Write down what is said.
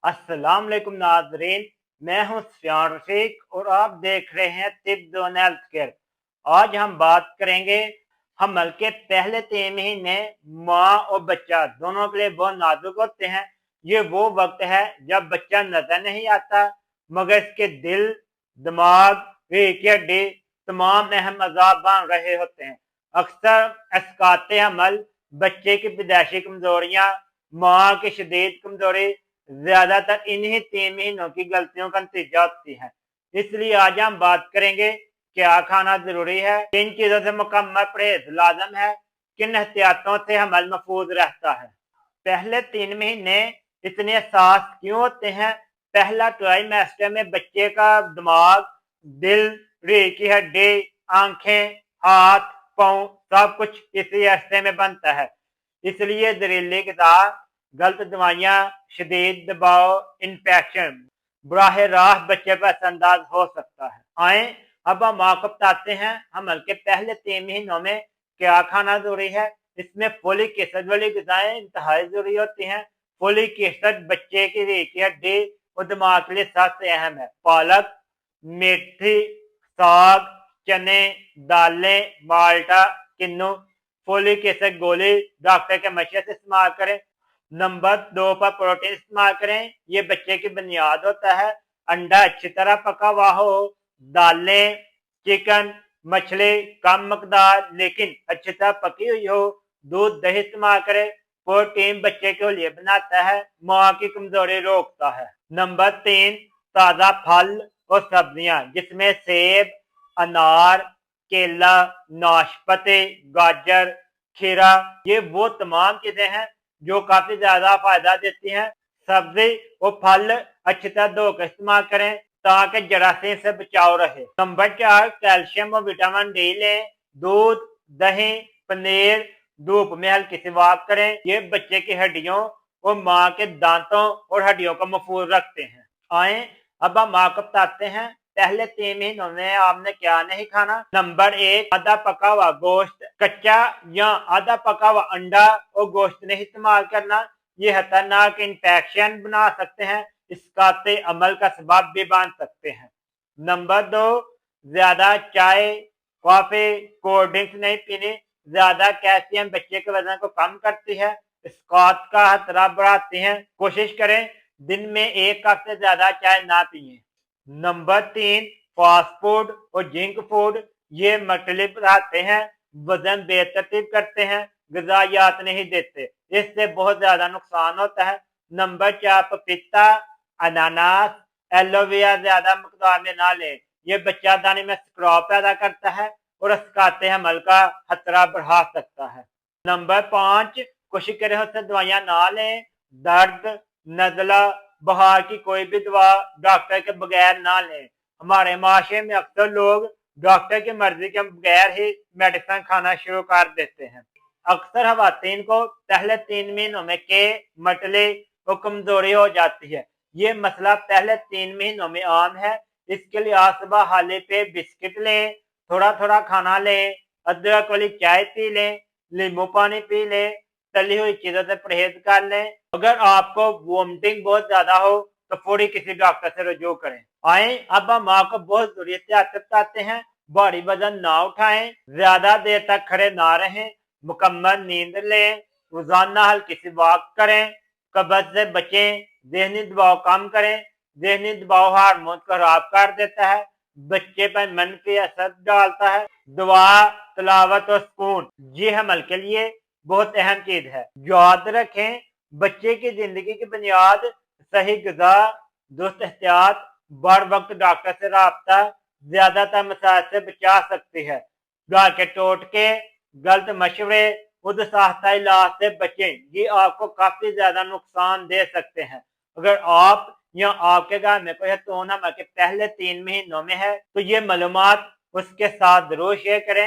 अस्सलाम वालेकुम नाजरीन, मैं हूं सुफियान रफीक और आप देख रहे हैं तिब ज़ोन हेल्थ केयर। आज हम बात करेंगे हमल के पहले 3 महीने माँ और बच्चा दोनों के लिए बहुत नाजुक होते हैं। ये वो वक्त है जब बच्चा नजर नहीं आता मगर इसके दिल, दिमाग, रीढ़ की हड्डी तमाम अहम अज़ा बन रहे होते हैं। अक्सर अस्काते हमल, बच्चे की पैदाइशी कमजोरियां, माँ की शदीद कमजोरी ज्यादातर इन्हीं 3 महीनों की गलतियों का नतीजा होती है। इसलिए आज हम बात करेंगे क्या खाना जरूरी है, किन चीजों से मुकम्मल परहेज लाजम है, किन एहतियातों से हमल महफूज रहता है। पहले 3 महीने इतने हसास क्यों होते हैं? पहला ट्राइमेस्टर में बच्चे का दिमाग, दिल, रीढ़ की हड्डी, आंखें, हाथ, पाँव सब कुछ इसी अरसे में बनता है। इसलिए जहरीली ग़िज़ा, गलत दवाइयाँ, शदीद दबाव, इन्फेक्शन बराह रास्त बच्चे पर असरअंदाज हो सकता है। आए अब हम आपको बताते हैं हमल के पहले 3 महीनों में क्या खाना जरूरी है। इसमें फोलिक एसिड वाली ग़िज़ाएं इंतहाई जरूरी होती हैं। फोलिक एसिड बच्चे की रीढ़ की हड्डी और दिमाग के लिए सबसे अहम है। पालक, मेथी, साग, चने, दालें, माल्टा, किन्नू, फोलिक एसिड गोली डॉक्टर के मशवरे से इस्तेमाल करें। नंबर 2 पर प्रोटीन इस्तेमाल करें, ये बच्चे की बुनियाद होता है। अंडा अच्छी तरह पका हुआ हो, दालें, चिकन, मछली कम मकदार लेकिन अच्छी तरह पकी हुई हो, दूध, दही इस्तेमाल करें। प्रोटीन बच्चे के लिए बनाता है, माँ की कमजोरी रोकता है। नंबर 3 ताज़ा फल और सब्जियां जिसमें सेब, अनार, केला, नाशपाती, गाजर, खीरा, ये वो तमाम चीजें हैं जो काफी ज्यादा फायदा देती हैं। सब्जी और फल अच्छी तरह धोकर इस्तेमाल करें ताकि जरासीम से बचाव रहे। नंबर 4 कैल्शियम और विटामिन डी लें। दूध, दही, पनीर धूप में हल्की सी वॉक करें, ये बच्चे की हड्डियों और माँ के दांतों और हड्डियों को महफूज रखते हैं। आए अब हम आपको बताते हैं पहले 3 महीनों में आपने क्या नहीं खाना। नंबर 1 आधा पका हुआ गोश्त, कच्चा या आधा पका हुआ अंडा और गोश्त नहीं इस्तेमाल करना, ये खतरनाक इन्फेक्शन बना सकते हैं, इसकाते अमल का सबब भी बन सकते हैं। नंबर 2 ज्यादा चाय, कॉफी, कोल्ड ड्रिंक्स नहीं पीनी, ज्यादा कैल्शियम बच्चे के वजन को कम करती है, स्कॉट का खतरा बढ़ाती है। कोशिश करें दिन में 1 कप से ज्यादा चाय ना पिए। नंबर 3 फास्ट फूड और जंक फूड, ये मटली बढ़ाते हैं, वजन बेतरतीब करते हैं, ग़िज़ायात नहीं देते, इससे बहुत ज्यादा नुकसान होता है। नंबर 4 पपीता, अनानास, एलोवेरा ज्यादा मकदार में ना लें, ये बच्चादानी में स्क्रॉप पैदा करता है और अस्काते हमल का खतरा बढ़ा सकता है। नंबर 5 कोशिश करें उससे दवाइयां ना लें। दर्द, नज़ला, बुखार की कोई भी दवा डॉक्टर के बगैर ना लें। हमारे माशरे में अक्सर लोग डॉक्टर की मर्जी के बगैर ही मेडिसिन खाना शुरू कर देते हैं। अक्सर खवातीन को पहले 3 महीनों में के मटली और कमजोरी हो जाती है। ये मसला पहले 3 महीनों में आम है। इसके लिए आज सुबह हाले पे बिस्किट लें, थोड़ा थोड़ा खाना लें, अदरक वाली चाय पी लें, नींबू पानी पी लें, तली हुई चीजों से परहेज कर लें। अगर आपको वोमिटिंग बहुत ज्यादा हो तो फौरी किसी डॉक्टर से रुजू करें। आए अब हम आपको बहुत जरूरी एहतियात बताते हैं। भारी वजन ना उठाएं, ज्यादा देर तक खड़े ना रहें, मुकम्मल नींद लें, रोजाना हल्की सी वॉक करें, कब्ज से बचें, ज़हनी दबाव कम करें। ज़हनी दबाव हार्मोन खराब कर देता है, बच्चे पर मनफी असर डालता है। दुआ, तिलावत और सुकून ये हमल के लिए बहुत अहम चीज है। याद रखें बच्चे की जिंदगी की बुनियाद सही ग़िज़ा, दुरुस्त एहतियात, बर वक्त डॉक्टर से राब्ता ज्यादातर मसाइल से बचा सकती है। घर के टोटके, गलत मशवरे, खुद साख्ता इलाज से बचें, ये आपको काफी ज्यादा नुकसान दे सकते हैं। अगर आप या आपके घर में कोई तो के पहले 3 महीनों में है तो ये मालूमात उसके साथ जरूर शेयर करें।